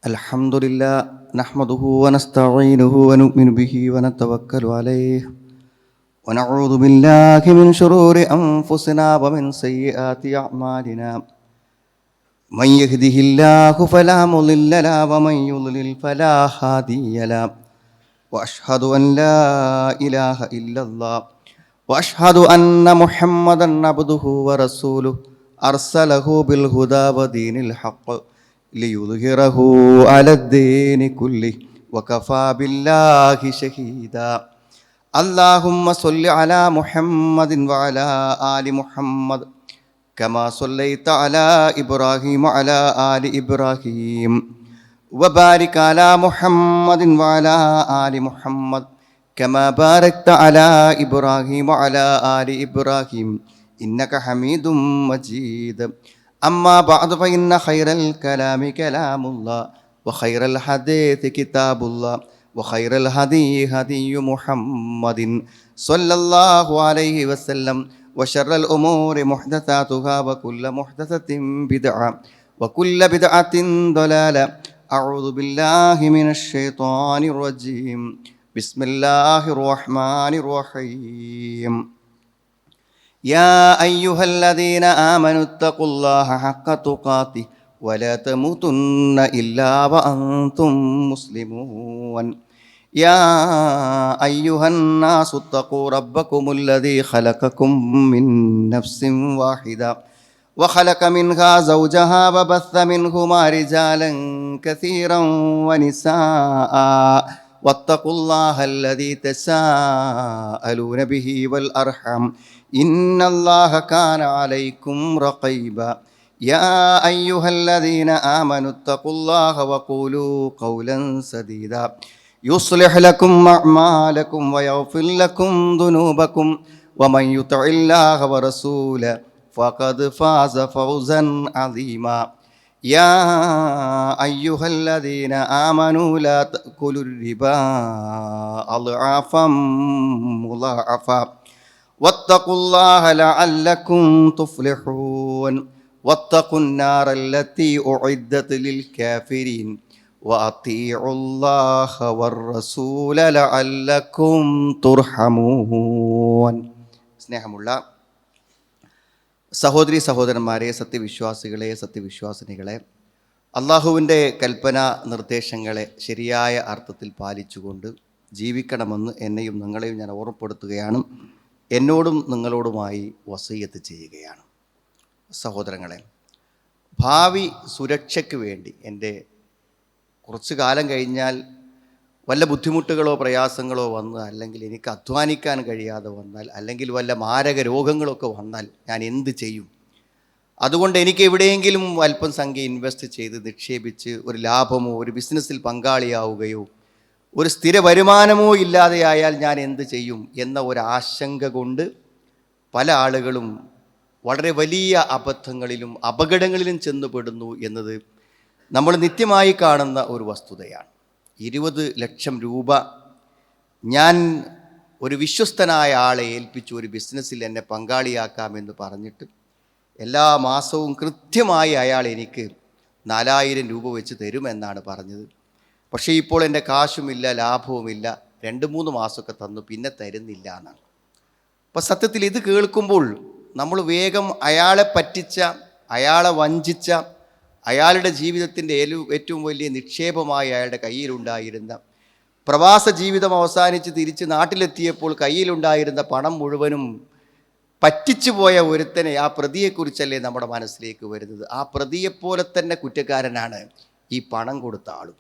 الحمد لله نحمده ونستعينه ونؤمن به ونتوكل عليه ونعوذ بالله من شرور أنفسنا ومن سيئات أعمالنا من يهده الله فلا مضل له ومن يضلل فلا هادي له وأشهد أن لا إله إلا الله وأشهد أن محمدا عبده ورسوله أرسله بالهدى ودين الحق ليظهره على الدين كله وكفى بالله شهيدا اللهم صل على محمد وعلى آل محمد كما صليت على إبراهيم وعلى آل إبراهيم وبارك على محمد وعلى آل محمد كما باركت على إبراهيم وعلى آل إبراهيم إنك حميد مجيد أما بعد فإن خير الكلام كلام الله وخير الحديث كتاب الله وخير الهدي هدي محمد صلى الله عليه وسلم وشر الأمور محدثاتها وكل محدثة بدعة وكل بدعة ضلالة أعوذ بالله من الشيطان الرجيم بسم الله الرحمن الرحيم يا أيها الذين آمنوا اتقوا الله حق تقاته ولا تموتن إلا وأنتم مسلمون يا أيها الناس اتقوا ربكم الذي خلقكم من نفس واحدة وخلق منها زوجها وبث منهما رجالا كثيرا ونساء واتقوا الله الذي تساءلون به والأرحام إن الله كان عليكم رقيبا يا أيها الذين آمنوا اتقوا الله وقولوا قولا سديدا يصلح لكم أعمالكم ويغفر لكم ذنوبكم ومن يطع الله ورسوله فقد فاز فوزا عظيما يا أيها الذين آمنوا لا تأكلوا الربا أضعافا مضاعفا واتقوا الله لعلكم تفلحون واتقوا النار التي أعدت للكافرين وأطيعوا الله والرسول لعلكم ترحمون സ്നേഹമുള്ള സഹോദരി സഹോദരന്മാരെ, സത്യവിശ്വാസികളെ, സത്യവിശ്വാസിനികളെ, അള്ളാഹുവിൻ്റെ കൽപ്പന നിർദ്ദേശങ്ങളെ ശരിയായ അർത്ഥത്തിൽ പാലിച്ചുകൊണ്ട് ജീവിക്കണമെന്ന് എന്നെയും നിങ്ങളെയും ഞാൻ ഓർമ്മപ്പെടുത്തുകയാണ്. എന്നോടും നിങ്ങളോടുമായി വസിയ്യത്ത് ചെയ്യുകയാണ്. സഹോദരങ്ങളെ, ഭാവി സുരക്ഷയ്ക്ക് വേണ്ടി എൻ്റെ കുറച്ചു കാലം കഴിഞ്ഞാൽ വല്ല ബുദ്ധിമുട്ടുകളോ പ്രയാസങ്ങളോ വന്ന്, അല്ലെങ്കിൽ എനിക്ക് അധ്വാനിക്കാൻ കഴിയാതെ വന്നാൽ, അല്ലെങ്കിൽ വല്ല മാരക രോഗങ്ങളൊക്കെ വന്നാൽ ഞാൻ എന്ത് ചെയ്യും? അതുകൊണ്ട് എനിക്ക് എവിടെയെങ്കിലും അല്പം സംഖ്യ ഇൻവെസ്റ്റ് ചെയ്ത് നിക്ഷേപിച്ച് ഒരു ലാഭമോ ഒരു ബിസിനസ്സിൽ പങ്കാളിയാവുകയോ ഒരു സ്ഥിര വരുമാനമോ ഇല്ലാതെയായാൽ ഞാൻ എന്ത് ചെയ്യും എന്ന ഒരാശങ്ക കൊണ്ട് പല ആളുകളും വളരെ വലിയ അബദ്ധങ്ങളിലും അപകടങ്ങളിലും ചെന്നുപെടുന്നു എന്നത് നമ്മൾ നിത്യമായി കാണുന്ന ഒരു വസ്തുതയാണ്. 20 ലക്ഷം രൂപ ഞാൻ ഒരു വിശ്വസ്തനായ ആളെ ഏൽപ്പിച്ചു ഒരു ബിസിനസ്സിൽ എന്നെ പങ്കാളിയാക്കാമെന്ന് പറഞ്ഞിട്ട് എല്ലാ മാസവും കൃത്യമായി അയാൾ എനിക്ക് 4000 രൂപ വെച്ച് തരുമെന്നാണ് പറഞ്ഞത്. പക്ഷേ ഇപ്പോൾ എൻ്റെ കാശുമില്ല, ലാഭവുമില്ല, 2-3 മാസമൊക്കെ തന്നു, പിന്നെ തരുന്നില്ല എന്നാണ്. അപ്പം സത്യത്തിൽ ഇത് കേൾക്കുമ്പോൾ നമ്മൾ വേഗം അയാളെ പറ്റിച്ച, അയാളെ വഞ്ചിച്ച, അയാളുടെ ജീവിതത്തിൻ്റെ ഏറ്റവും വലിയ നിക്ഷേപമായി അയാളുടെ കയ്യിലുണ്ടായിരുന്ന, പ്രവാസ ജീവിതം അവസാനിച്ച് തിരിച്ച് നാട്ടിലെത്തിയപ്പോൾ കയ്യിലുണ്ടായിരുന്ന പണം മുഴുവനും പറ്റിച്ചു പോയ ഒരുത്തനെ, ആ പ്രതിയെക്കുറിച്ചല്ലേ നമ്മുടെ മനസ്സിലേക്ക് വരുന്നത്. ആ പ്രതിയെപ്പോലെ തന്നെ കുറ്റക്കാരനാണ് ഈ പണം കൊടുത്ത ആളും.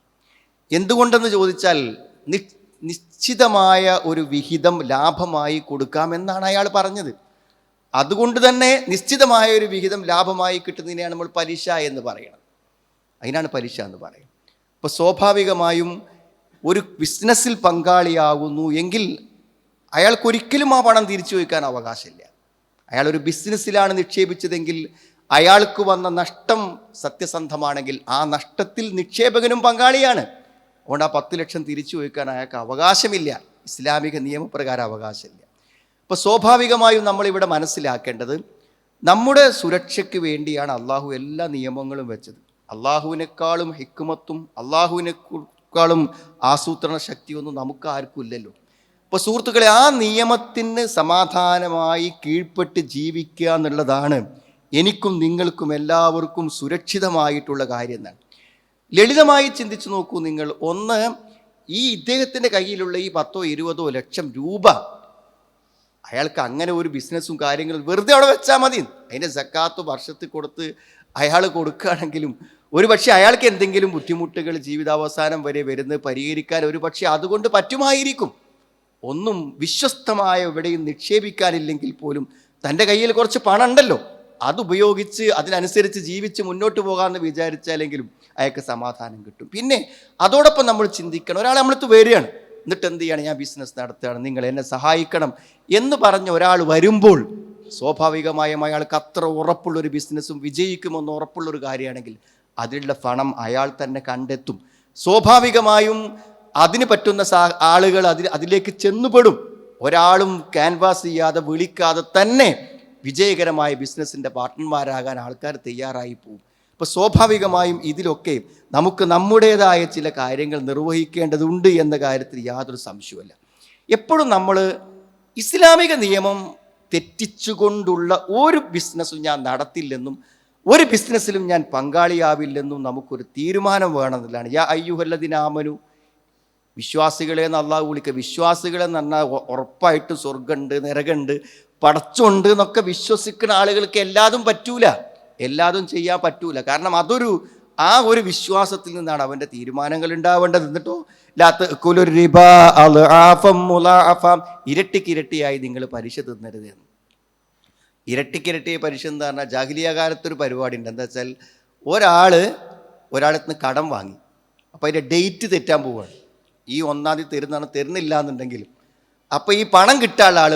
എന്തുകൊണ്ടെന്ന് ചോദിച്ചാൽ നിശ്ചിതമായ ഒരു വിഹിതം ലാഭമായി കൊടുക്കാമെന്നാണ് അയാൾ പറഞ്ഞത്. അതുകൊണ്ട് തന്നെ നിശ്ചിതമായ ഒരു വിഹിതം ലാഭമായി കിട്ടുന്നതിനെയാണ് നമ്മൾ പലിശ എന്ന് പറയുന്നത്. അതിനാണ് പലിശ എന്ന് പറയുന്നത്. അപ്പോൾ സ്വാഭാവികമായും ഒരു ബിസിനസ്സിൽ പങ്കാളിയാകുന്നു എങ്കിൽ അയാൾക്കൊരിക്കലും ആ പണം തിരിച്ചു വയ്ക്കാൻ അവകാശമില്ല. അയാളൊരു ബിസിനസ്സിലാണ് നിക്ഷേപിച്ചതെങ്കിൽ അയാൾക്ക് വന്ന നഷ്ടം സത്യസന്ധമാണെങ്കിൽ ആ നഷ്ടത്തിൽ നിക്ഷേപകനും പങ്കാളിയാണ്. അതുകൊണ്ട് ആ 10 ലക്ഷം തിരിച്ചു വയ്ക്കാൻ അയാൾക്ക് അവകാശമില്ല. ഇസ്ലാമിക നിയമപ്രകാരം അവകാശമില്ല. അപ്പോൾ സ്വാഭാവികമായും നമ്മളിവിടെ മനസ്സിലാക്കേണ്ടത്, നമ്മുടെ സുരക്ഷയ്ക്ക് വേണ്ടിയാണ് അള്ളാഹു എല്ലാ നിയമങ്ങളും വെച്ചത്. അള്ളാഹുവിനേക്കാളും ഹിക്മത്തും അള്ളാഹുവിനേക്കാളും ആസൂത്രണ ശക്തിയൊന്നും നമുക്ക് ആർക്കും ഇല്ലല്ലോ. അപ്പോൾ സുഹൃത്തുക്കളെ, ആ നിയമത്തിന് സമാധാനമായി കീഴ്പ്പെട്ട് ജീവിക്കുക എന്നുള്ളതാണ് എനിക്കും നിങ്ങൾക്കും എല്ലാവർക്കും സുരക്ഷിതമായിട്ടുള്ള കാര്യം എന്നാണ്. ലളിതമായി ചിന്തിച്ചു നോക്കൂ നിങ്ങൾ. ഒന്ന്, ഈ ഇദ്ദേഹത്തിൻ്റെ കയ്യിലുള്ള ഈ 10-20 ലക്ഷം രൂപ അയാൾക്ക് അങ്ങനെ ഒരു ബിസിനസ്സും കാര്യങ്ങളും വെറുതെ അവിടെ വെച്ചാൽ മതി. അതിൻ്റെ സക്കാത്ത് വർഷത്തിൽ കൊടുത്ത് അയാൾ കൊടുക്കുകയാണെങ്കിലും ഒരു പക്ഷേ അയാൾക്ക് എന്തെങ്കിലും ബുദ്ധിമുട്ടുകൾ ജീവിതാവസാനം വരെ വരുന്നത് പരിഹരിക്കാൻ ഒരു പക്ഷേ അതുകൊണ്ട് പറ്റുമായിരിക്കും. ഒന്നും വിശ്വസ്തമായ എവിടെയും നിക്ഷേപിക്കാനില്ലെങ്കിൽ പോലും തൻ്റെ കയ്യിൽ കുറച്ച് പണം ഉണ്ടല്ലോ, അതുപയോഗിച്ച് അതിനനുസരിച്ച് ജീവിച്ച് മുന്നോട്ട് പോകാമെന്ന് വിചാരിച്ചാലെങ്കിലും അയാൾക്ക് സമാധാനം കിട്ടും. പിന്നെ അതോടൊപ്പം നമ്മൾ ചിന്തിക്കണം, ഒരാൾ നമ്മളടുത്ത് വരികയാണ്, എന്നിട്ട് എന്ത് ചെയ്യണം, ഞാൻ ബിസിനസ് നടത്തുകയാണ്, നിങ്ങൾ എന്നെ സഹായിക്കണം എന്ന് പറഞ്ഞ ഒരാൾ വരുമ്പോൾ സ്വാഭാവികമായും അയാൾക്ക് അത്ര ഉറപ്പുള്ളൊരു ബിസിനസ്സും വിജയിക്കുമെന്ന് ഉറപ്പുള്ളൊരു കാര്യമാണെങ്കിൽ അതിലുള്ള പണം അയാൾ തന്നെ കണ്ടെത്തും. സ്വാഭാവികമായും അതിന് പറ്റുന്ന ആളുകൾ അതിലേക്ക് ചെന്നുപെടും. ഒരാളും ക്യാൻവാസ് ചെയ്യാതെ വിളിക്കാതെ തന്നെ വിജയകരമായ ബിസിനസ്സിൻ്റെ പാർട്ട്ണർമാരാകാൻ ആൾക്കാർ തയ്യാറായി പോകും. അപ്പോൾ സ്വാഭാവികമായും ഇതിലൊക്കെ നമുക്ക് നമ്മുടേതായ ചില കാര്യങ്ങൾ നിർവഹിക്കേണ്ടതുണ്ട് എന്ന കാര്യത്തിൽ യാതൊരു സംശയവുമില്ല. എപ്പോഴും നമ്മൾ ഇസ്ലാമിക നിയമം തെറ്റിച്ചുകൊണ്ടുള്ള ഒരു ബിസിനസ്സും ഞാൻ നടത്തില്ലെന്നും ഒരു ബിസിനസ്സിലും ഞാൻ പങ്കാളിയാവില്ലെന്നും നമുക്കൊരു തീരുമാനം വേണമെന്നുള്ളതാണ്. യാ അയ്യുഹല്ലദീന ആമനു, വിശ്വാസികളെ എന്ന് അള്ളാഹു വിളിക്കുക. വിശ്വാസികളെന്ന് പറഞ്ഞാൽ ഉറപ്പായിട്ട് സ്വർഗമുണ്ട്, നരകമുണ്ട്, പടച്ചുണ്ട് എന്നൊക്കെ വിശ്വസിക്കുന്ന ആളുകൾക്ക് എല്ലാതും പറ്റൂല, എല്ലാതും ചെയ്യാൻ പറ്റൂല. കാരണം ആ ഒരു വിശ്വാസത്തിൽ നിന്നാണ് അവൻ്റെ തീരുമാനങ്ങൾ ഉണ്ടാവേണ്ടത്. എന്നിട്ടോ ഇരട്ടിക്കിരട്ടിയായി നിങ്ങൾ പലിശ തിന്നരുത് എന്ന്. ഇരട്ടിക്കിരട്ടിയെ പലിശ എന്ന് പറഞ്ഞാൽ ജാഹിലിയ കാലത്തൊരു പരിപാടി ഉണ്ട്. എന്താ വെച്ചാൽ ഒരാളത്ത് നിന്ന് കടം വാങ്ങി, അപ്പോൾ അതിൻ്റെ ഡേറ്റ് തെറ്റാൻ പോവുകയാണ്. ഈ 1-ാം തീയതി തരുന്നില്ല എന്നുണ്ടെങ്കിലും അപ്പോൾ ഈ പണം കിട്ടാനുള്ള ആൾ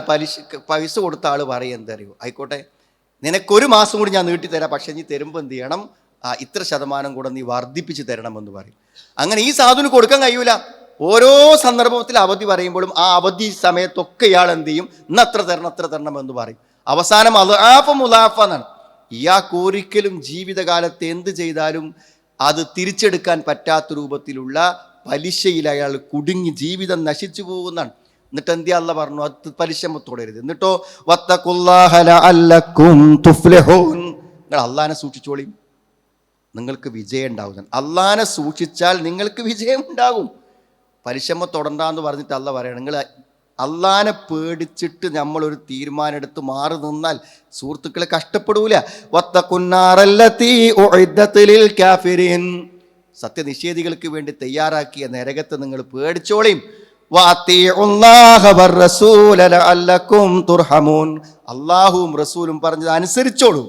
പൈസ കൊടുത്ത ആൾ പറയും, എന്താ അറിയോ, ആയിക്കോട്ടെ നിനക്കൊരു മാസം കൂടി ഞാൻ നീട്ടിത്തരാം, പക്ഷേ നീ തരുമ്പോൾ എന്ത് ചെയ്യണം, ഇത്ര ശതമാനം കൂടെ നീ വർദ്ധിപ്പിച്ച് തരണമെന്ന് പറയും. അങ്ങനെ ഈ സാധുവിന് കൊടുക്കാൻ കഴിയൂല. ഓരോ സന്ദർഭത്തിൽ അവധി പറയുമ്പോഴും ആ അവധി സമയത്തൊക്കെ ഇയാൾ എന്ത് ചെയ്യും, ഇന്ന് അത്ര തരണം എന്ന് പറയും. അവസാനം മുലാഫ എന്നാണ്. ഇയാൾക്കൊരിക്കലും ജീവിതകാലത്ത് എന്ത് ചെയ്താലും അത് തിരിച്ചെടുക്കാൻ പറ്റാത്ത രൂപത്തിലുള്ള പലിശയിൽ അയാൾ കുടുങ്ങി ജീവിതം നശിച്ചു പോകുന്നതാണ്. എന്നിട്ട് എന്ത് അല്ല പറഞ്ഞു, അത് പലിശ തുടരുത്. എന്നിട്ടോ വത്തഖുല്ലാഹ ലഅല്ലക്കും തുഫ്ലിഹൂൻ, നിങ്ങൾ അള്ളാനെ സൂക്ഷിച്ചോളി, നിങ്ങൾക്ക് വിജയം ഉണ്ടാവും. അള്ളാനെ സൂക്ഷിച്ചാൽ നിങ്ങൾക്ക് വിജയം ഉണ്ടാകും. പലിശമ്മ തൊടണ്ടെന്ന് പറഞ്ഞിട്ട് അല്ല പറയണം, നിങ്ങൾ അള്ളാനെ പേടിച്ചിട്ട് നമ്മളൊരു തീരുമാനം എടുത്ത് മാറി നിന്നാൽ സുഹൃത്തുക്കളെ കഷ്ടപ്പെടൂല. വത്തഖുന്നാറല്ലതീ ഉഇദ്ദത് ലിൽ കാഫിരീൻ, സത്യനിഷേധികൾക്ക് വേണ്ടി തയ്യാറാക്കിയ നരകത്തെ നിങ്ങൾ പേടിച്ചോളിയും. വഅതീഉല്ലാഹ വറസൂല ലഅല്ലക്കും തുർഹമൂൻ, അല്ലാഹുവും റസൂലും പറഞ്ഞത് അനുസരിച്ചോളൂ.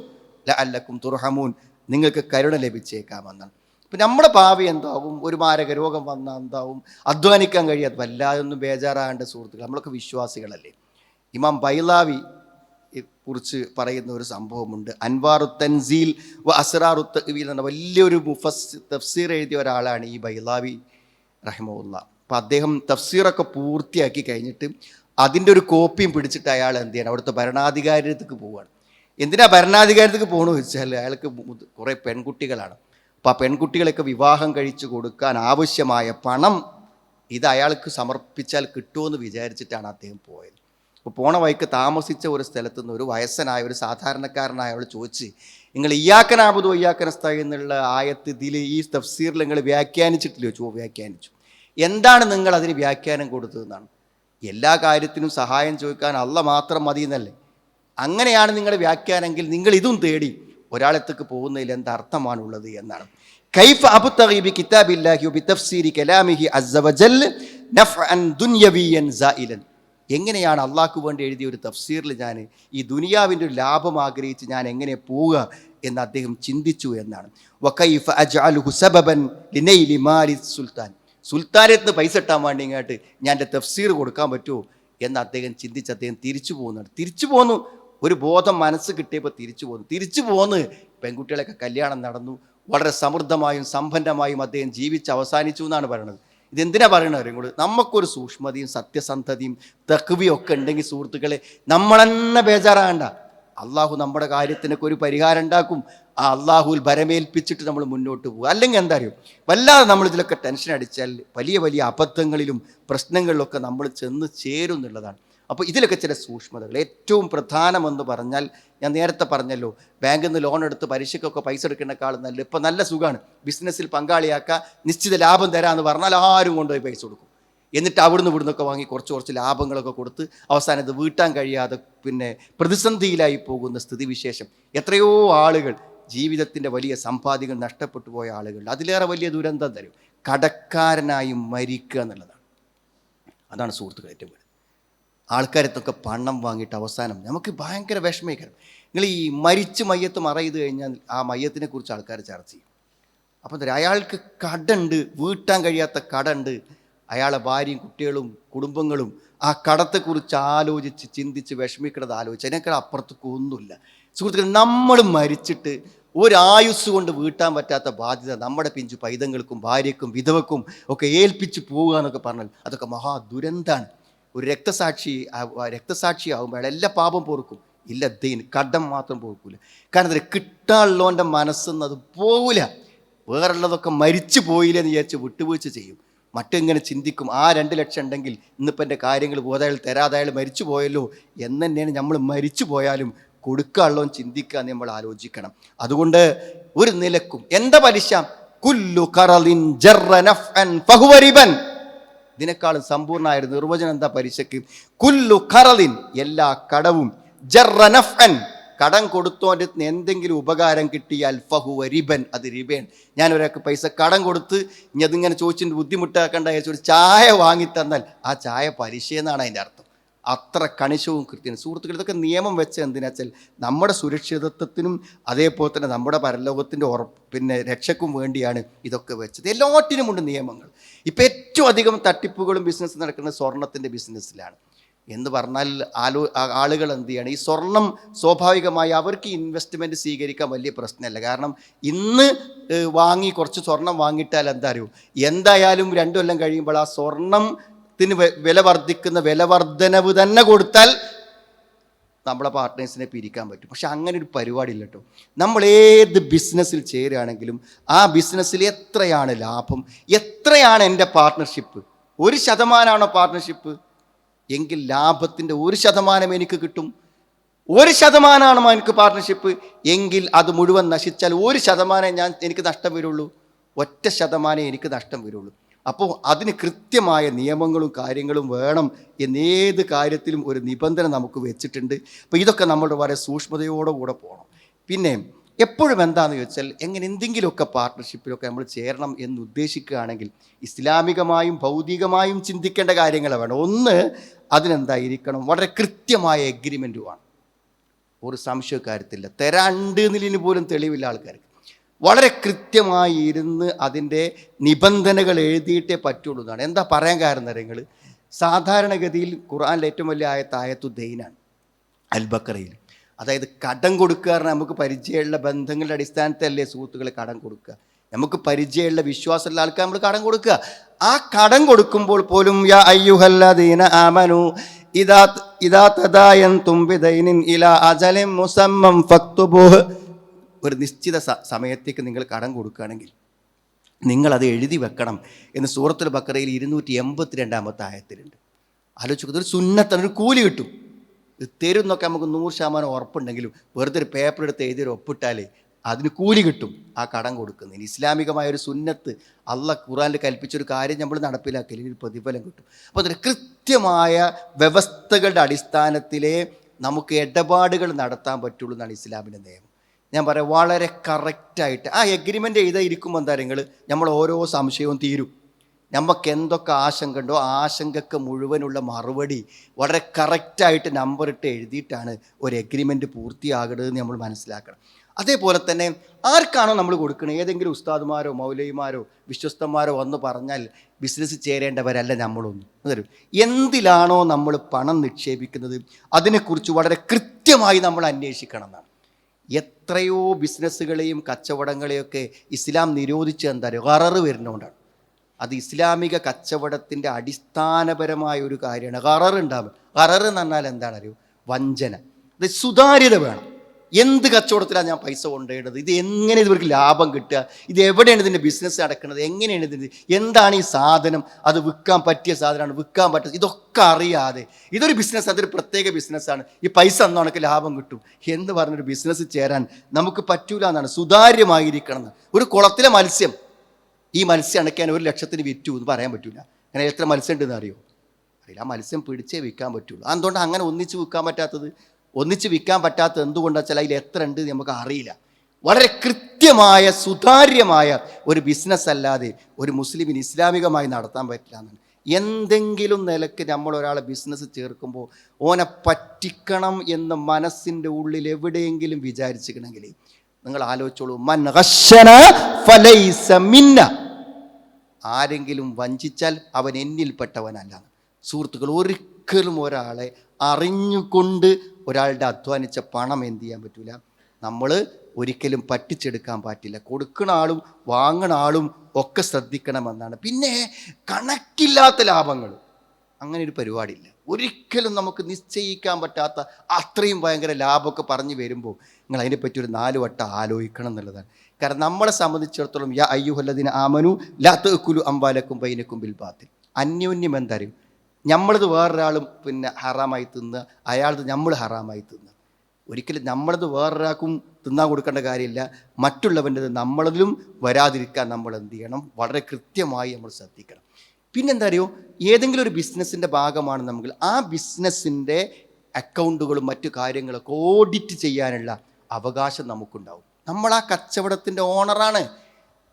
ലഅല്ലക്കും തുർഹമൂൻ, നിങ്ങൾക്ക് കരുണ ലഭിച്ചേക്കാമെന്നാണ്. ഇപ്പം നമ്മുടെ ഭാവി എന്താവും, ഒരു മാരക രോഗം വന്നാൽ എന്താവും, അധ്വാനിക്കാൻ കഴിയാതെ വല്ലാതെ ഒന്നും ബേജാറാകേണ്ട സുഹൃത്തുക്കൾ, നമ്മളൊക്കെ വിശ്വാസികളല്ലേ. ഇമാം ബൈലാവി കുറിച്ച് പറയുന്ന ഒരു സംഭവമുണ്ട്. അൻവാറു തൻസീൽ വ അസ്റാറു തഅ്വീൽ എന്ന വലിയൊരു തഫ്സീർ എഴുതിയ ഒരാളാണ് ഈ ബൈലാവി റഹിമഹുല്ലാ. അപ്പം അദ്ദേഹം തഫ്സീറൊക്കെ പൂർത്തിയാക്കി കഴിഞ്ഞിട്ട് അതിൻ്റെ ഒരു കോപ്പിയും പിടിച്ചിട്ട് അയാൾ എന്ത് ചെയ്യണം, അവിടുത്തെ ഭരണാധികാരിയത്തേക്ക് പോവുകയാണ്. എന്തിനാ ഭരണാധികാരത്തേക്ക് പോകണമെന്ന് വെച്ചാൽ അയാൾക്ക് കുറേ പെൺകുട്ടികളാണ്. അപ്പോൾ ആ പെൺകുട്ടികളൊക്കെ വിവാഹം കഴിച്ചു കൊടുക്കാൻ ആവശ്യമായ പണം ഇത് അയാൾക്ക് സമർപ്പിച്ചാൽ കിട്ടുമെന്ന് വിചാരിച്ചിട്ടാണ് അദ്ദേഹം പോയത്. അപ്പോൾ പോണ വഴിക്ക് താമസിച്ച ഒരു സ്ഥലത്തു നിന്ന് ഒരു വയസ്സനായ ഒരു സാധാരണക്കാരനായ അയാൾ ചോദിച്ച്, നിങ്ങൾ ഇയ്യാക നഅ്ബുദു വഇയ്യാക നസ്തഈൻ എന്നുള്ള ആയത്ത് ഇതിൽ ഈ തഫ്സീറിൽ നിങ്ങൾ വ്യാഖ്യാനിച്ചിട്ടില്ലയോ? വ്യാഖ്യാനിച്ചു. എന്താണ് നിങ്ങൾ അതിന് വ്യാഖ്യാനം കൊടുത്തതെന്നാണ്. എല്ലാ കാര്യത്തിനും സഹായം ചോദിക്കാൻ അള്ള മാത്രം മതി എന്നല്ലേ? അങ്ങനെയാണ് നിങ്ങൾ വ്യാഖ്യാനെങ്കിൽ നിങ്ങൾ ഇതും തേടി ഒരാളത്തേക്ക് പോകുന്നതിൽ എന്തർത്ഥമാണുള്ളത് എന്നാണ്. കൈഫ അബ്തഗി ബി കിതാബില്ലാഹി വ ബി തഫ്സീരി കലാമിഹി അസ്സ വജൽ നഫ്അൻ ദുനിയവിയൻ സായിലൻ, എങ്ങനെയാണ് അള്ളാഹ്ക്ക് വേണ്ടി എഴുതിയ ഒരു തഫ്സീറിൽ ഞാൻ ഈ ദുനിയാവിൻ്റെ ഒരു ലാഭം ആഗ്രഹിച്ച് ഞാൻ എങ്ങനെ പോവുക എന്ന് അദ്ദേഹം ചിന്തിച്ചു എന്നാണ്. വകൈഫ അജ്അലുഹു സബബൻ ലിനൈലി മാലി സുൽത്താൻ, സുൽത്താനത്തിന് പൈസ ഇട്ടാൻ വേണ്ടി ഇങ്ങോട്ട് ഞാൻ എൻ്റെ തഫ്സീർ കൊടുക്കാൻ പറ്റുമോ എന്ന് അദ്ദേഹം ചിന്തിച്ച് അദ്ദേഹം തിരിച്ചു പോന്നു. ഒരു ബോധം മനസ്സ് കിട്ടിയപ്പോൾ തിരിച്ചു പോന്ന് പെൺകുട്ടികളൊക്കെ കല്യാണം നടന്നു. വളരെ സമൃദ്ധമായും സമ്പന്നമായും അദ്ദേഹം ജീവിച്ച് അവസാനിച്ചു എന്നാണ് പറയുന്നത്. ഇതെന്തിനാ പറയണവരും കൂടെ, നമുക്കൊരു സൂക്ഷ്മതയും സത്യസന്ധതയും തഖ്വയും ഒക്കെ ഉണ്ടെങ്കിൽ സുഹൃത്തുക്കളെ നമ്മളെന്നെ ബേജാറാകണ്ട. അള്ളാഹു നമ്മുടെ കാര്യത്തിനൊക്കെ ഒരു പരിഹാരം ഉണ്ടാക്കും. ആ അള്ളാഹുവിൽ ഭരമേൽപ്പിച്ചിട്ട് നമ്മൾ മുന്നോട്ട് പോകുക. അല്ലെങ്കിൽ എന്താ അറിയും, വല്ലാതെ നമ്മൾ ഇതിലൊക്കെ ടെൻഷൻ അടിച്ചാൽ വലിയ വലിയ അബദ്ധങ്ങളിലും പ്രശ്നങ്ങളിലൊക്കെ നമ്മൾ ചെന്ന് ചേരും എന്നുള്ളതാണ്. അപ്പോൾ ഇതിലൊക്കെ ചില സൂക്ഷ്മതകൾ. ഏറ്റവും പ്രധാനമെന്ന് പറഞ്ഞാൽ, ഞാൻ നേരത്തെ പറഞ്ഞല്ലോ, ബാങ്കിൽ നിന്ന് ലോൺ എടുത്ത് പലിശക്കൊക്കെ പൈസ എടുക്കുന്നേക്കാളും നല്ല ഇപ്പം നല്ല സുഖമാണ്. ബിസിനസ്സിൽ പങ്കാളിയാക്കുക, നിശ്ചിത ലാഭം തരാമെന്ന് പറഞ്ഞാൽ ആരും കൊണ്ടുപോയി പൈസ കൊടുക്കും. എന്നിട്ട് അവിടുന്ന് ഇവിടുന്നൊക്കെ വാങ്ങി കുറച്ച് ലാഭങ്ങളൊക്കെ കൊടുത്ത് അവസാനം ഇത് വീട്ടാൻ കഴിയാതെ പിന്നെ പ്രതിസന്ധിയിലായി പോകുന്ന സ്ഥിതിവിശേഷം. എത്രയോ ആളുകൾ ജീവിതത്തിൻ്റെ വലിയ സമ്പാദ്യങ്ങൾ നഷ്ടപ്പെട്ടു പോയ ആളുകൾ. അതിലേറെ വലിയ ദുരന്തം തരും, കടക്കാരനായി മരിക്കുക എന്നുള്ളതാണ്. അതാണ് സുഹൃത്തുക്കൾ ഏറ്റവും വലുത്. ആൾക്കാരത്തൊക്കെ പണം വാങ്ങിയിട്ട് അവസാനം നമുക്ക് ഭയങ്കര വിഷമീകരം. നിങ്ങൾ ഈ മരിച്ച് മയ്യത്ത് മറ ചെയ്ത് കഴിഞ്ഞാൽ ആ മയ്യത്തിനെ കുറിച്ച് ആൾക്കാർ ചർച്ച ചെയ്യും. അപ്പോൾ എന്താ പറയുക, അയാൾക്ക് കടമുണ്ട്, വീട്ടാൻ കഴിയാത്ത കടമുണ്ട്. അയാളെ ഭാര്യയും കുട്ടികളും കുടുംബങ്ങളും ആ കടത്തെക്കുറിച്ച് ആലോചിച്ച് ചിന്തിച്ച് വിഷമിക്കണത് ആലോചിച്ച് അതിനേക്കാൾ അപ്പുറത്തേക്ക് ഒന്നുമില്ല. സുഹൃത്തുക്കൾ, നമ്മൾ മരിച്ചിട്ട് ഒരായുസ് കൊണ്ട് വീട്ടാൻ പറ്റാത്ത ബാധ്യത നമ്മുടെ പിഞ്ചു പൈതങ്ങൾക്കും ഭാര്യയ്ക്കും വിധവക്കും ഒക്കെ ഏൽപ്പിച്ച് പോവുക എന്നൊക്കെ പറഞ്ഞാൽ അതൊക്കെ മഹാദുരന്താണ്. ഒരു രക്തസാക്ഷിയാകുമ്പോൾ അയാൾ എല്ലാ പാപം പൊറുക്കും, ഇല്ല ദൈൻ കടം മാത്രം പൊറുക്കൂല. കാരണം അതിൽ കിട്ടാനുള്ളവൻ്റെ മനസ്സെന്നത് പോവില്ല. വേറുള്ളതൊക്കെ മരിച്ചു പോയില്ലെന്ന് വിചാരിച്ച് വിട്ടുവീഴ്ച ചെയ്യും. മറ്റിങ്ങനെ ചിന്തിക്കും, ആ 2 ലക്ഷം ഉണ്ടെങ്കിൽ ഇന്നിപ്പോൾ എൻ്റെ കാര്യങ്ങൾ ബോധയാൾ തരാതെ അയാൾ മരിച്ചു പോയല്ലോ എന്ന് തന്നെയാണ് നമ്മൾ മരിച്ചു പോയാലും കൊടുക്കാനുള്ളവൻ ചിന്തിക്കുക എന്ന് നമ്മൾ ആലോചിക്കണം. അതുകൊണ്ട് ഒരു നിലക്കും എന്താ പലിശ, കുല്ലു ഖറളിൻ ജറ നഫ്അൻ ഫഹുവ റിബൻ. ഇതിനേക്കാളും സമ്പൂർണ്ണമായ ഒരു നിർവചനം എന്താ പലിശക്ക്? കുല്ലു ഖറളിൻ, എല്ലാ കടവും, ജറ നഫ്അൻ, കടം കൊടുത്തോൻ്റെ എന്തെങ്കിലും ഉപകാരം കിട്ടിയാൽ ഫഹുവ റിബൻ, അത് റിബൻ. ഞാൻ ഒരാൾക്ക് പൈസ കടം കൊടുത്ത് ഇനി അതിങ്ങനെ ചോദിച്ചിട്ട് ബുദ്ധിമുട്ടാക്കേണ്ട ഒരു ചായ വാങ്ങിത്തന്നാൽ ആ ചായ പലിശയെന്നാണ് അതിൻ്റെ അർത്ഥം. അത്ര കണിശവും കൃത്യവും. സുഹൃത്തുക്കൾ, ഇതൊക്കെ നിയമം വെച്ച് എന്തിനാ വെച്ചാൽ നമ്മുടെ സുരക്ഷിതത്വത്തിനും അതേപോലെ തന്നെ നമ്മുടെ പരലോകത്തിൻ്റെ രക്ഷയ്ക്കും വേണ്ടിയാണ് ഇതൊക്കെ വെച്ചത്. എല്ലാറ്റിനുമുണ്ട് നിയമങ്ങൾ. ഇപ്പം ഏറ്റവും അധികം തട്ടിപ്പുകളും ബിസിനസ് നടക്കുന്നത് സ്വർണത്തിൻ്റെ ബിസിനസ്സിലാണ്. എന്ന് പറഞ്ഞാൽ ആളുകൾ എന്ത് ചെയ്യാണ്, ഈ സ്വർണം സ്വാഭാവികമായി അവർക്ക് ഇൻവെസ്റ്റ്മെൻറ്റ് സ്വീകരിക്കാൻ വലിയ പ്രശ്നമല്ല. കാരണം ഇന്ന് വാങ്ങി കുറച്ച് സ്വർണം വാങ്ങിയിട്ടാൽ എന്താ അറിയൂ, എന്തായാലും 2 കൊല്ലം കഴിയുമ്പോൾ ആ സ്വർണത്തിന് വില വർദ്ധിക്കുന്ന വില വർധനവ് തന്നെ കൊടുത്താൽ നമ്മളെ പാർട്ട്നേഴ്സിനെ പിരിക്കാൻ പറ്റും. പക്ഷെ അങ്ങനെ ഒരു പരിപാടി ഇല്ല കേട്ടോ. നമ്മൾ ഏത് ബിസിനസ്സിൽ ചേരുകയാണെങ്കിലും ആ ബിസിനസ്സിൽ എത്രയാണ് ലാഭം, എത്രയാണ് എൻ്റെ പാർട്ട്ണർഷിപ്പ്, 1% പാർട്ട്ണർഷിപ്പ് എങ്കിൽ ലാഭത്തിൻ്റെ 1% എനിക്ക് കിട്ടും. 1% എനിക്ക് പാർട്ട്ണർഷിപ്പ് എങ്കിൽ അത് മുഴുവൻ നശിച്ചാൽ 1% എനിക്ക് നഷ്ടം വരുള്ളൂ, 1% എനിക്ക് നഷ്ടം വരുള്ളൂ. അപ്പോൾ അതിന് കൃത്യമായ നിയമങ്ങളും കാര്യങ്ങളും വേണം എന്നേത് കാര്യത്തിലും ഒരു നിബന്ധന നമുക്ക് വെച്ചിട്ടുണ്ട്. അപ്പോൾ ഇതൊക്കെ നമ്മൾ വളരെ സൂക്ഷ്മതയോടുകൂടെ പോകണം. പിന്നെ എപ്പോഴും എന്താണെന്ന് ചോദിച്ചാൽ, എങ്ങനെ എന്തെങ്കിലുമൊക്കെ പാർട്ട്ണർഷിപ്പിലൊക്കെ നമ്മൾ ചേരണം എന്ന് ഉദ്ദേശിക്കുകയാണെങ്കിൽ ഇസ്ലാമികമായും ഭൗതികമായും ചിന്തിക്കേണ്ട കാര്യങ്ങൾ വേണം. ഒന്ന്, അതിനെന്തായിരിക്കണം, വളരെ കൃത്യമായ എഗ്രിമെൻറ്റുമാണ്. ഒരു സംശയക്കാര്യത്തില്ല, തരാണ്ട് എന്നതിന് പോലും തെളിവില്ല ആൾക്കാർക്ക്. വളരെ കൃത്യമായി ഇരുന്ന് അതിൻ്റെ നിബന്ധനകൾ എഴുതിയിട്ടേ പറ്റുള്ളൂ എന്നാണ്. എന്താ പറയാൻ കാരണം നിങ്ങൾ, സാധാരണഗതിയിൽ ഖുർആനിലെ ഏറ്റവും വലിയ ആയത്തു ദൈനാണ്, അൽ-ബഖറയിൽ. അതായത് കടം കൊടുക്കുക പറഞ്ഞാൽ നമുക്ക് പരിചയമുള്ള ബന്ധങ്ങളുടെ അടിസ്ഥാനത്തിലല്ലേ സുഹൃത്തുക്കളെ കടം കൊടുക്കുക. നമുക്ക് പരിചയമുള്ള വിശ്വാസമുള്ള ആൾക്കാർ നമ്മൾ കടം കൊടുക്കുക. ആ കടം കൊടുക്കുമ്പോൾ പോലും യാ അയ്യുഹല്ലദീന ആമനു ഇദാ തദായൻതും ബിദൈനിൻ ഇലാ അജലിൻ മുസമ്മം ഫക്തുബൂഹ്. ഒരു നിശ്ചിത സമയത്തേക്ക് നിങ്ങൾ കടം കൊടുക്കുകയാണെങ്കിൽ നിങ്ങളത് എഴുതി വെക്കണം എന്ന് സൂറത്തുൽ ബഖറയിൽ 282 ആയത്തിലുണ്ട്. ആലോചിക്കുന്നത് ഒരു സുന്നത്താണ്, ഒരു കൂലി കിട്ടും. തരും എന്നൊക്കെ നമുക്ക് 100% ഉറപ്പുണ്ടെങ്കിലും വെറുതെ ഒരു പേപ്പർ എടുത്ത് എഴുതി ഒപ്പിട്ടാലേ അതിന് കൂലി കിട്ടും ആ കടം കൊടുക്കുന്നതിന്. ഇസ്ലാമികമായ ഒരു സുന്നത്ത്, അള്ളാഹ് ഖുർആനിൽ കൽപ്പിച്ചൊരു കാര്യം നമ്മൾ നടപ്പിലാക്കില്ല, ഇതിന് പ്രതിഫലം കിട്ടും. അപ്പോൾ അതിന് കൃത്യമായ വ്യവസ്ഥകളുടെ അടിസ്ഥാനത്തിലേ നമുക്ക് ഇടപാടുകൾ നടത്താൻ പറ്റുള്ളൂ എന്നാണ് ഇസ്ലാമിൻ്റെ നിയമം. ഞാൻ പറയാം, വളരെ കറക്റ്റായിട്ട് ആ എഗ്രിമെൻ്റ് എഴുതാതിരിക്കുമ്പോൾ എന്താ നിങ്ങൾ, നമ്മൾ ഓരോ സംശയവും തീരും. നമുക്ക് എന്തൊക്കെ ആശങ്ക ഉണ്ടോ ആ ആശങ്കക്ക് മുഴുവനുള്ള മറുപടി വളരെ കറക്റ്റായിട്ട് നമ്പറിട്ട് എഴുതിയിട്ടാണ് ഒരു എഗ്രിമെൻറ്റ് പൂർത്തിയാകേണ്ടതെന്ന് നമ്മൾ മനസ്സിലാക്കണം. അതേപോലെ തന്നെ ആർക്കാണോ നമ്മൾ കൊടുക്കുന്നത്, ഏതെങ്കിലും ഉസ്താദുമാരോ മൗലവിമാരോ വിശ്വസ്തന്മാരോ വന്ന് പറഞ്ഞാൽ ബിസിനസ് ചേരേണ്ടവരല്ല നമ്മളൊന്നും. തരും എന്തിലാണോ നമ്മൾ പണം നിക്ഷേപിക്കുന്നത് അതിനെക്കുറിച്ച് വളരെ കൃത്യമായി നമ്മൾ അന്വേഷിക്കണം എന്നാണ്. എത്രയോ ബിസിനസ്സുകളെയും കച്ചവടങ്ങളെയൊക്കെ ഇസ്ലാം നിരോധിച്ച് എന്താ പറയുക, ഖററ് വരുന്നതുകൊണ്ടാണ്. അത് ഇസ്ലാമിക കച്ചവടത്തിൻ്റെ അടിസ്ഥാനപരമായ ഒരു കാര്യമാണ്. ഖററ് ഉണ്ടാവുക. ഖററ് എന്ന് പറഞ്ഞാൽ എന്താണ് അറിയോ, വഞ്ചന. അത് സുതാര്യത വേണം. എന്ത് കച്ചവടത്തിലാണ് ഞാൻ പൈസ കൊണ്ടുപോയത്, ഇത് എങ്ങനെ ഇവർക്ക് ലാഭം കിട്ടുക, ഇത് എവിടെയാണ് ഇതിൻ്റെ ബിസിനസ് നടക്കുന്നത്, എങ്ങനെയാണ് ഇതിൻ്റെ, എന്താണ് ഈ സാധനം, അത് വിൽക്കാൻ പറ്റിയ സാധനമാണ്, വിൽക്കാൻ പറ്റുക, ഇതൊക്കെ അറിയാതെ ഇതൊരു ബിസിനസ്, അതൊരു പ്രത്യേക ബിസിനസ്സാണ്, ഈ പൈസ അന്നോ എനിക്ക് ലാഭം കിട്ടും എന്ന് പറഞ്ഞൊരു ബിസിനസ് ചേരാൻ നമുക്ക് പറ്റൂല എന്നാണ്. സുതാര്യമായിരിക്കണം എന്ന്. ഒരു കുളത്തിലെ മത്സ്യം, ഈ മത്സ്യം അണയ്ക്കാൻ 1 ലക്ഷത്തിന് വിറ്റു എന്ന് പറയാൻ പറ്റൂല. അങ്ങനെ എത്ര മത്സ്യം ഉണ്ടെന്ന് അറിയോ? അറിയില്ല. ആ മത്സ്യം പിടിച്ചേ വിൽക്കാൻ പറ്റുള്ളൂ. അതുകൊണ്ട് അങ്ങനെ ഒന്നിച്ച് വിൽക്കാൻ പറ്റാത്തത്, ഒന്നിച്ച് വിൽക്കാൻ പറ്റാത്തത് എന്തുകൊണ്ടാണെന്ന് വെച്ചാൽ അതിൽ എത്ര ഉണ്ട് നമുക്ക് അറിയില്ല. വളരെ കൃത്യമായ സുതാര്യമായ ഒരു ബിസിനസ് അല്ലാതെ ഒരു മുസ്ലിമിന് ഇസ്ലാമികമായി നടത്താൻ പറ്റില്ല എന്നാണ്. എന്തെങ്കിലും നിലക്ക് നമ്മൾ ഒരാളെ ബിസിനസ് ചേർക്കുമ്പോൾ ഓനെ പറ്റിക്കണം എന്ന് മനസ്സിൻ്റെ ഉള്ളിൽ എവിടെയെങ്കിലും വിചാരിച്ചിട്ടുണ്ടെങ്കിൽ നിങ്ങൾ ആലോചിച്ചോളൂ, മൻ ഗശ്ശന ഫലൈസ മിന്ന, ആരെങ്കിലും വഞ്ചിച്ചാൽ അവൻ എന്നിൽപ്പെട്ടവനല്ല. സുഹൃത്തുക്കൾ, ഒരിക്കലും ഒരാളെ അറിഞ്ഞുകൊണ്ട് ഒരാളുടെ അധ്വാനിച്ച പണം എന്ത് ചെയ്യാൻ പറ്റില്ല, നമ്മൾ ഒരിക്കലും പറ്റിച്ചെടുക്കാൻ പറ്റില്ല. കൊടുക്കുന്ന ആളും വാങ്ങുന്ന ആളും ഒക്കെ ശ്രദ്ധിക്കണമെന്നാണ്. പിന്നെ കണക്കില്ലാത്ത ലാഭങ്ങൾ, അങ്ങനെ ഒരു പരിപാടിയില്ല. ഒരിക്കലും നമുക്ക് നിശ്ചയിക്കാൻ പറ്റാത്ത അത്രയും ഭയങ്കര ലാഭമൊക്കെ പറഞ്ഞു വരുമ്പോൾ നിങ്ങൾ അതിനെപ്പറ്റി ഒരു 4 വട്ടം ആലോചിക്കണം എന്നുള്ളതാണ്. കാരണം നമ്മളെ സംബന്ധിച്ചിടത്തോളം യാ അയ്യുഹല്ലദീന ആമനു ലാ തഅകുലു അംവാലക്കും ബൈനക്കും ബിൽ ബാത്തിൽ, അന്യോന്യം എന്തറിയും, നമ്മളത് വേറൊരാളും ഹറാമായി തിന്നുക, അയാളത് നമ്മൾ ഹറാമായി തിന്നുക. ഒരിക്കലും നമ്മളത് വേറൊരാൾക്കും തിന്നാൻ കൊടുക്കേണ്ട കാര്യമില്ല. മറ്റുള്ളവൻ്റെത് നമ്മളതിലും വരാതിരിക്കാൻ നമ്മൾ എന്ത് ചെയ്യണം, വളരെ കൃത്യമായി നമ്മൾ ശ്രദ്ധിക്കണം. പിന്നെന്താ അറിയോ, ഏതെങ്കിലും ഒരു ബിസിനസ്സിൻ്റെ ഭാഗമാണ് നമുക്ക്, ആ ബിസിനസ്സിൻ്റെ അക്കൗണ്ടുകളും മറ്റു കാര്യങ്ങളൊക്കെ ഓഡിറ്റ് ചെയ്യാനുള്ള അവകാശം നമുക്കുണ്ടാവും. നമ്മൾ ആ കച്ചവടത്തിൻ്റെ ഓണറാണ്.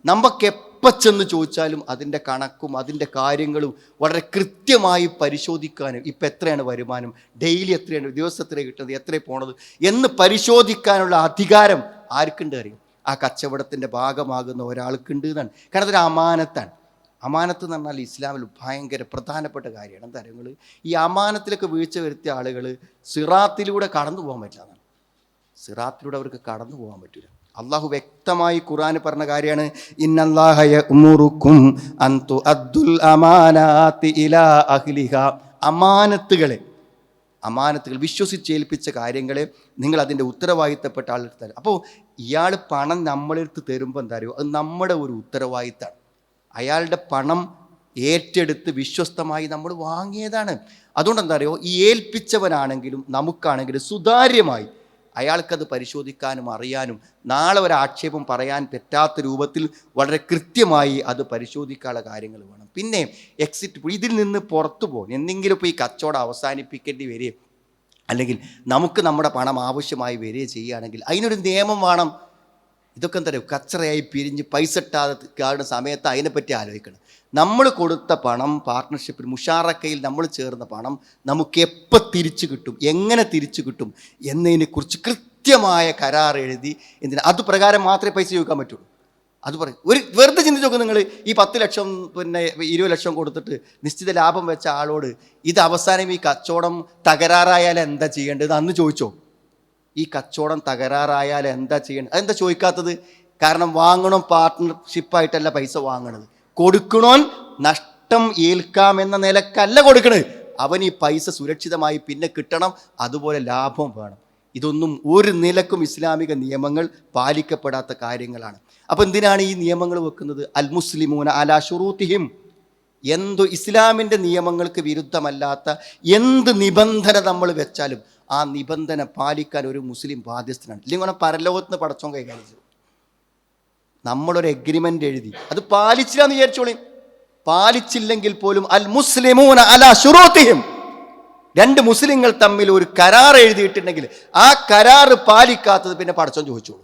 നമുക്ക് എപ്പോൾ ചെന്ന് ചോദിച്ചാലും അതിൻ്റെ കണക്കും അതിൻ്റെ കാര്യങ്ങളും വളരെ കൃത്യമായി പരിശോധിക്കാനും, ഇപ്പം എത്രയാണ് വരുമാനം, ഡെയിലി എത്രയാണ്, ദിവസം എത്രയാണ് കിട്ടുന്നത്, എത്രയാണ് പോണത് എന്ന് പരിശോധിക്കാനുള്ള അധികാരം ആർക്കുണ്ട് അറിയും? ആ കച്ചവടത്തിൻ്റെ ഭാഗമാകുന്ന ഒരാൾക്കുണ്ട് എന്നാണ്. കാരണം അതൊരു അമാനത്താണ്. അമാനത്ത് എന്ന് പറഞ്ഞാൽ ഇസ്ലാമിൽ ഭയങ്കര പ്രധാനപ്പെട്ട കാര്യമാണ്. എന്താ പറയുക, ഈ അമാനത്തിലൊക്കെ വീഴ്ച വരുത്തിയ ആളുകൾ സിറാത്തിലൂടെ കടന്നു പോകാൻ പറ്റില്ല എന്നാണ്. സിറാത്തിലൂടെ അവർക്ക് കടന്നു പോകാൻ പറ്റില്ല. അള്ളാഹു വ്യക്തമായി ഖുർആനിൽ പറഞ്ഞ കാര്യമാണ്, ഇന്നല്ലാഹ യഅ്മുറുക്കും അൻ തുഅദ്ദുൽ അമാനാതി ഇലാ അഹ്ലിഹാ, അമാനത്തുകൾ വിശ്വസിച്ചേൽപ്പിച്ച കാര്യങ്ങളെ നിങ്ങൾ അതിൻ്റെ ഉത്തരവാദിത്തപ്പെട്ട ആളെടുത്ത് തരും. അപ്പോൾ ഇയാൾ പണം നമ്മളെടുത്ത് തരുമ്പോൾ എന്താ അറിയുമോ, അത് നമ്മുടെ ഒരു ഉത്തരവാദിത്തമാണ്. അയാളുടെ പണം ഏറ്റെടുത്ത് വിശ്വസ്തമായി നമ്മൾ വാങ്ങിയതാണ്. അതുകൊണ്ട് എന്താ അറിയുമോ, ഈ ഏൽപ്പിച്ചവനാണെങ്കിലും നമുക്കാണെങ്കിലും സുതാര്യമായി അയാൾക്കത് പരിശോധിക്കാനും അറിയാനും നാളെ ഒരു ആക്ഷേപം പറയാൻ പറ്റാത്ത രൂപത്തിൽ വളരെ കൃത്യമായി അത് പരിശോധിക്കാനുള്ള കാര്യങ്ങൾ വേണം. പിന്നെ ഇതിൽ നിന്ന് പുറത്തു പോകും, എന്തെങ്കിലും ഇപ്പോൾ ഈ കച്ചവടം അവസാനിപ്പിക്കേണ്ടി വരികയും അല്ലെങ്കിൽ നമുക്ക് നമ്മുടെ പണം ആവശ്യമായി വരികയും ചെയ്യുകയാണെങ്കിൽ അതിനൊരു നിയമം വേണം. ഇതൊക്കെ എന്താ പറയുക, കച്ചറയായി പിരിഞ്ഞ് പൈസ ഇട്ടാതെ കാണുന്ന സമയത്ത് അതിനെപ്പറ്റി ആലോചിക്കണം. നമ്മൾ കൊടുത്ത പണം പാർട്ട്ണർഷിപ്പിൽ മുഷാറക്കയിൽ നമ്മൾ ചേർന്ന പണം നമുക്ക് എപ്പോൾ തിരിച്ചു കിട്ടും, എങ്ങനെ തിരിച്ചു കിട്ടും എന്നതിനെക്കുറിച്ച് കൃത്യമായ കരാർ എഴുതി, അത് പ്രകാരം മാത്രമേ പൈസ ചോദിക്കാൻ പറ്റുള്ളൂ. അത് പറയും. വെറുതെ ചിന്തിച്ച് നോക്കും നിങ്ങൾ, ഈ 10 ലക്ഷം 20 ലക്ഷം കൊടുത്തിട്ട് നിശ്ചിത ലാഭം വെച്ച ആളോട് ഇത് അവസാനം ഈ കച്ചവടം തകരാറായാൽ എന്താ ചെയ്യേണ്ടത് അന്ന് ചോദിച്ചോ? ഈ കച്ചവടം തകരാറായാൽ എന്താ ചെയ്യേണ്ടത്? അതെന്താ ചോദിക്കാത്തത്? കാരണം വാങ്ങണം പാർട്ട്ണർഷിപ്പായിട്ടല്ല പൈസ വാങ്ങണത്, കൊടുക്കണോൻ നഷ്ടം ഏൽക്കാമെന്ന നിലക്കല്ല കൊടുക്കണത്. അവൻ ഈ പൈസ സുരക്ഷിതമായി പിന്നെ കിട്ടണം, അതുപോലെ ലാഭം വേണം. ഇതൊന്നും ഒരു നിലക്കും ഇസ്ലാമിക നിയമങ്ങൾ പാലിക്കപ്പെടാത്ത കാര്യങ്ങളാണ്. അപ്പം എന്തിനാണ് ഈ നിയമങ്ങൾ വെക്കുന്നത്? അൽ മുസ്ലിമൂന അലാ ശുറൂത്തിഹിം, ഇസ്ലാമിൻ്റെ നിയമങ്ങൾക്ക് വിരുദ്ധമല്ലാത്ത എന്ത് നിബന്ധന നമ്മൾ വെച്ചാലും ആ നിബന്ധന പാലിക്കാൻ ഒരു മുസ്ലിം ബാധ്യസ്ഥനാണ്. ഇല്ലെങ്കിൽ പരലോകത്ത് നിന്ന് പടച്ചോൻ കൈകാര്യം ചെയ്യും. നമ്മളൊരു എഗ്രിമെൻ്റ് എഴുതി അത് പാലിച്ചില്ല എന്ന് വിചാരിച്ചോളി, പാലിച്ചില്ലെങ്കിൽ പോലും അൽ മുസ്ലിമൂന അലാ ശുറൂത്തിഹിം, 2 മുസ്ലിങ്ങൾ തമ്മിൽ ഒരു കരാർ എഴുതിയിട്ടുണ്ടെങ്കിൽ ആ കരാറ് പാലിക്കാത്തത് പിന്നെ പടച്ചോൻ ചോദിച്ചോളൂ.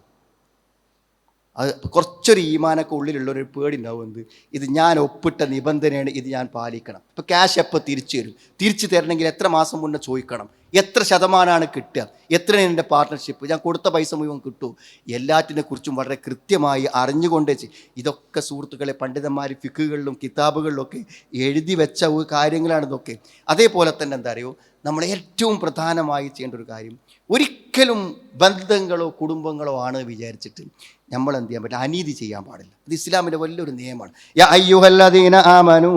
അത് കുറച്ചൊരു ഈമാനൊക്കെ ഉള്ളിലുള്ളൊരു പേടി ഉണ്ടാവും. ഇത് ഞാൻ ഒപ്പിട്ട നിബന്ധനയാണ്, ഇത് ഞാൻ പാലിക്കണം. ഇപ്പോൾ ക്യാഷ് എപ്പോൾ തിരിച്ചു തരും, തിരിച്ചു തരണമെങ്കിൽ എത്ര മാസം മുന്നേ ചോദിക്കണം, എത്ര ശതമാനമാണ് കിട്ടുക, എത്രയാണ് എൻ്റെ പാർട്ട്ണർഷിപ്പ്, ഞാൻ കൊടുത്ത പൈസ മുഴുവൻ കിട്ടുമോ, എല്ലാറ്റിനെ കുറിച്ചും വളരെ കൃത്യമായി അറിഞ്ഞുകൊണ്ടേ ഇതൊക്കെ സുഹൃത്തുക്കളെ പണ്ഡിതന്മാർ ഫിഖുകളിലും കിതാബുകളിലൊക്കെ എഴുതി വെച്ച കാര്യങ്ങളാണ് ഇതൊക്കെ. അതേപോലെ തന്നെ എന്താ അറിയോ, നമ്മൾ ഏറ്റവും പ്രധാനമായി ചെയ്യേണ്ട ഒരു കാര്യം, ഒരിക്കലും ബന്ധങ്ങളോ കുടുംബങ്ങളോ ആണ് വിചാരിച്ചിട്ട് നമ്മൾ എന്ത് ചെയ്യാൻ പറ്റില്ല, അനീതി ചെയ്യാൻ പാടില്ല. ഇത് ഇസ്ലാമിൻ്റെ വലിയൊരു നിയമമാണ്. യാ അയ്യുഹല്ലദീന ആമനൂ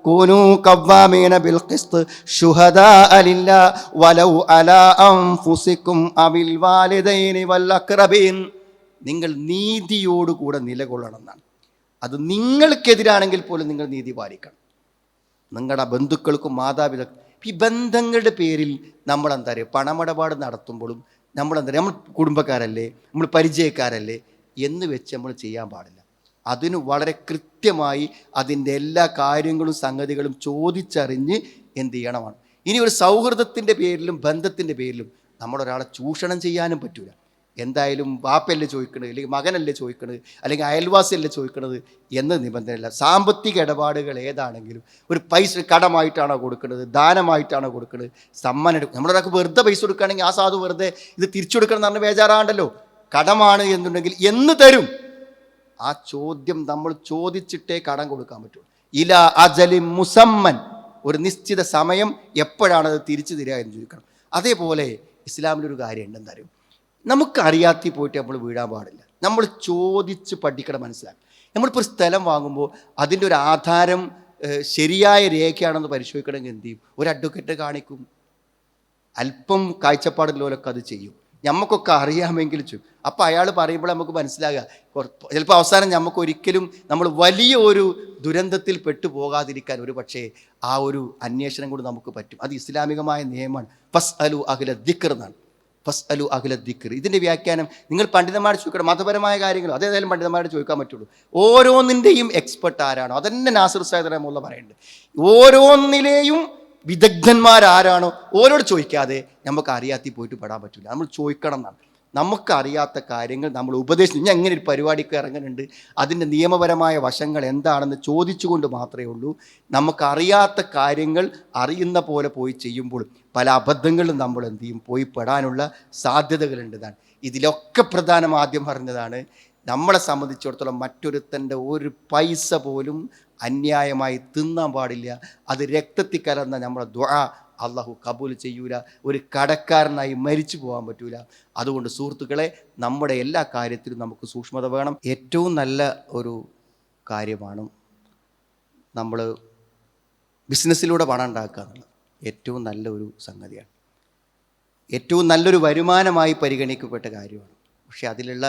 കൂനൂ ഖവ്വാമീന ബിൽ ഖിസ്ത് ശുഹദാഅ ലില്ലാഹി വലൗ വലൗ അലാ അൻഫുസികും അവിൽ വാലിദൈനി വൽ അഖ്റബീൻ. നിങ്ങൾ നീതിയോടുകൂടെ നിലകൊള്ളണം എന്നാണ്. അത് നിങ്ങൾക്കെതിരാണെങ്കിൽ പോലും നിങ്ങൾ നീതി പാലിക്കണം. നിങ്ങളുടെ ബന്ധുക്കൾക്കും മാതാപിതാക്കൾ ഈ ബന്ധങ്ങളുടെ പേരിൽ നമ്മൾ എന്താ പറയുക, പണമിടപാട് നടത്തുമ്പോഴും നമ്മളെന്താ പറയുക, നമ്മൾ കുടുംബക്കാരല്ലേ, നമ്മൾ പരിചയക്കാരല്ലേ എന്ന് വെച്ച് നമ്മൾ ചെയ്യാൻ പാടില്ല. അതിന് വളരെ കൃത്യമായി അതിൻ്റെ എല്ലാ കാര്യങ്ങളും സംഗതികളും ചോദിച്ചറിഞ്ഞ് എന്ത് ചെയ്യണമാണ്. ഇനി ഒരു സൗഹൃദത്തിൻ്റെ പേരിലും ബന്ധത്തിൻ്റെ പേരിലും നമ്മളൊരാളെ ചൂഷണം ചെയ്യാനും പറ്റില്ല. എന്തായാലും വാപ്പയല്ലേ ചോദിക്കണത്, അല്ലെങ്കിൽ മകനല്ലേ ചോദിക്കണത്, അല്ലെങ്കിൽ അയൽവാസിയല്ലേ ചോദിക്കണത് എന്ന നിബന്ധനയില്ല. സാമ്പത്തിക ഇടപാടുകൾ ഏതാണെങ്കിലും ഒരു പൈസ കടമായിട്ടാണോ കൊടുക്കുന്നത്, ദാനമായിട്ടാണോ കൊടുക്കുന്നത്, സമ്മാനം എടുക്കും. നമ്മളൊരാൾക്ക് വെറുതെ പൈസ കൊടുക്കുകയാണെങ്കിൽ ആ സാധു വെറുതെ ഇത് തിരിച്ചു കൊടുക്കണം എന്ന് പറഞ്ഞാൽ ബേജാറാണ്ടല്ലോ. കടമാണ് എന്നുണ്ടെങ്കിൽ എന്ന് തരും? ആ ചോദ്യം നമ്മൾ ചോദിച്ചിട്ടേ കടം കൊടുക്കാൻ പറ്റുള്ളൂ. ഇല അജലി മുസമ്മൻ, ഒരു നിശ്ചിത സമയം എപ്പോഴാണത് തിരിച്ചു തരിക എന്ന് ചോദിക്കണം. അതേപോലെ ഇസ്ലാമിലൊരു കാര്യം ഉണ്ടെന്ന് അറിയും, നമുക്കറിയാത്തി പോയിട്ട് നമ്മൾ വീഴാൻ പാടില്ല. നമ്മൾ ചോദിച്ച് പഠിക്കണം, മനസ്സിലാക്കണം. നമ്മളിപ്പോൾ ഒരു സ്ഥലം വാങ്ങുമ്പോൾ അതിൻ്റെ ഒരു ആധാരം ശരിയായ രേഖയാണെന്ന് പരിശോധിക്കണമെങ്കിൽ എന്ത് ചെയ്യും? ഒരു അഡ്വക്കേറ്റ് കാണിക്കും. അല്പം കാഴ്ചപ്പാടുള്ളവരൊക്കെ അത് ചെയ്യും. നമുക്കൊക്കെ അറിയാമെങ്കിൽ ചെയ്യും. അപ്പോൾ അയാൾ പറയുമ്പോൾ നമുക്ക് മനസ്സിലാകുക, ചിലപ്പോൾ അവസാനം നമുക്ക് ഒരിക്കലും നമ്മൾ വലിയ ഒരു ദുരന്തത്തിൽ പെട്ടു പോകാതിരിക്കാൻ ഒരു പക്ഷേ ആ ഒരു അന്വേഷണം കൊണ്ട് നമുക്ക് പറ്റും. അത് ഇസ്ലാമികമായ നിയമമാണ്. ഫസ് അലു അഖില ദിക്ർ എന്നാണ്. ഫസ് അലു അഖില ദിക്ർ. ഇതിൻ്റെ വ്യാഖ്യാനം നിങ്ങൾ പണ്ഡിതന്മാരെ ചോദിക്കണം. മതപരമായ കാര്യങ്ങൾ അതേതായാലും പണ്ഡിതന്മാരെ ചോദിക്കാൻ പറ്റുള്ളൂ. ഓരോന്നിൻ്റെയും എക്സ്പെർട്ട് ആരാണോ, അതന്നെ നാസിർ സയ്യിദ് റഹ്മത്തുള്ളാഹി പറയുന്നുണ്ട്. ഓരോന്നിലെയും വിദഗ്ധന്മാരാരാണോ ഓരോട് ചോദിക്കാതെ നമുക്ക് അറിയാത്തി പോയിട്ട് പെടാൻ പറ്റില്ല. നമ്മൾ ചോദിക്കണം എന്നാണ്. നമുക്കറിയാത്ത കാര്യങ്ങൾ നമ്മൾ ഉപദേശിച്ചു. ഞാൻ എങ്ങനെ ഒരു പരിപാടിക്ക് ഇറങ്ങുന്നുണ്ട്, അതിൻ്റെ നിയമപരമായ വശങ്ങൾ എന്താണെന്ന് ചോദിച്ചുകൊണ്ട് മാത്രമേ ഉള്ളൂ. നമുക്കറിയാത്ത കാര്യങ്ങൾ അറിയുന്ന പോലെ പോയി ചെയ്യുമ്പോൾ പല അബദ്ധങ്ങളും നമ്മൾ എന്ത് ചെയ്യും, പോയി പെടാനുള്ള സാധ്യതകളുണ്ടെന്നാണ്. ഇതിലൊക്കെ പ്രധാനം ആദ്യം പറഞ്ഞതാണ്, നമ്മളെ സംബന്ധിച്ചിടത്തോളം മറ്റൊരുത്തൻ്റെ ഒരു പൈസ പോലും അന്യായമായി തിന്നാൻ പാടില്ല. അത് രക്തത്തിൽ കലർന്ന നമ്മുടെ ദുആ അള്ളാഹു കബൂൽ ചെയ്യൂല. ഒരു കടക്കാരനായി മരിച്ചു പോകാൻ പറ്റൂല. അതുകൊണ്ട് സുഹൃത്തുക്കളെ, നമ്മുടെ എല്ലാ കാര്യത്തിലും നമുക്ക് സൂക്ഷ്മത വേണം. ഏറ്റവും നല്ല ഒരു കാര്യമാണ് നമ്മൾ ബിസിനസ്സിലൂടെ പണം ഉണ്ടാക്കുക എന്നുള്ളത്. ഏറ്റവും നല്ലൊരു സംഗതിയാണ്, ഏറ്റവും നല്ലൊരു വരുമാനമായി പരിഗണിക്കപ്പെട്ട കാര്യമാണ്. പക്ഷേ അതിലുള്ള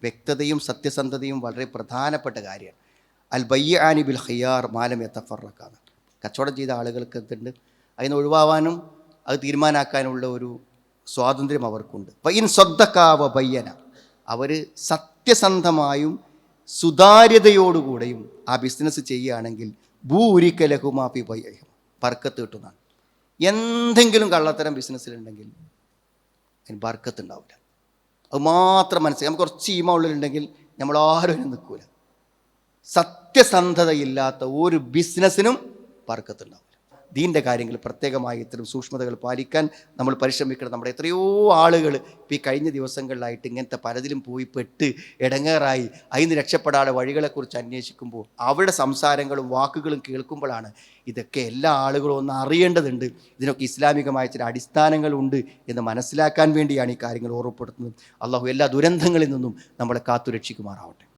വ്യക്തതയും സത്യസന്ധതയും വളരെ പ്രധാനപ്പെട്ട കാര്യമാണ്. അൽ ബയ്യാനി ബിൽ ഖിയാർ മാലം യതഫറഖാണ്. കച്ചവടം ചെയ്ത ആളുകൾക്ക് എന്തുണ്ട്, അതിന് ഒഴിവാവാനും അത് തീരുമാനാക്കാനുള്ള ഒരു സ്വാതന്ത്ര്യം അവർക്കുണ്ട്. വഇൻ സ്വദ്ദഖാവ ബയ്യന, അവർ സത്യസന്ധമായും സുതാര്യതയോടുകൂടെയും ആ ബിസിനസ് ചെയ്യുകയാണെങ്കിൽ ഭൂരിക ലഹുമാഫി ബയ്യഹിം, ബർക്കത്ത് കിട്ടുന്നതാണ്. എന്തെങ്കിലും കള്ളത്തരം ബിസിനസ്സിലുണ്ടെങ്കിൽ അതിന് ബർക്കത്ത് ഉണ്ടാവില്ല. അത് മാത്രം മനസ്സിലാക്കി. നമുക്ക് കുറച്ച് ഈമ ഉള്ളിലുണ്ടെങ്കിൽ നമ്മൾ ആരും നിൽക്കൂല. സത്യസന്ധതയില്ലാത്ത ഒരു ബിസിനസ്സിനും ബർക്കത്തുണ്ടാവില്ല. ദീൻ്റെ കാര്യങ്ങൾ പ്രത്യേകമായി ഇത്തരം സൂക്ഷ്മതകൾ പാലിക്കാൻ നമ്മൾ പരിശ്രമിക്കണം. നമ്മുടെ എത്രയോ ആളുകൾ ഇപ്പോൾ ഈ കഴിഞ്ഞ ദിവസങ്ങളിലായിട്ട് ഇങ്ങനത്തെ പലതിലും പോയി പെട്ട് ഇടങ്ങേറായി അതിന് രക്ഷപ്പെടാതെ വഴികളെക്കുറിച്ച് അന്വേഷിക്കുമ്പോൾ അവരുടെ സംസാരങ്ങളും വാക്കുകളും കേൾക്കുമ്പോഴാണ് ഇതൊക്കെ എല്ലാ ആളുകളും ഒന്ന് അറിയേണ്ടതുണ്ട്, ഇതിനൊക്കെ ഇസ്ലാമികമായ ചില അടിസ്ഥാനങ്ങളുണ്ട് എന്ന് മനസ്സിലാക്കാൻ വേണ്ടിയാണ് ഈ കാര്യങ്ങൾ ഓർമ്മപ്പെടുത്തുന്നത്. അള്ളാഹു എല്ലാ ദുരന്തങ്ങളിൽ നിന്നും നമ്മളെ കാത്തു രക്ഷിക്കുമാറാവട്ടെ.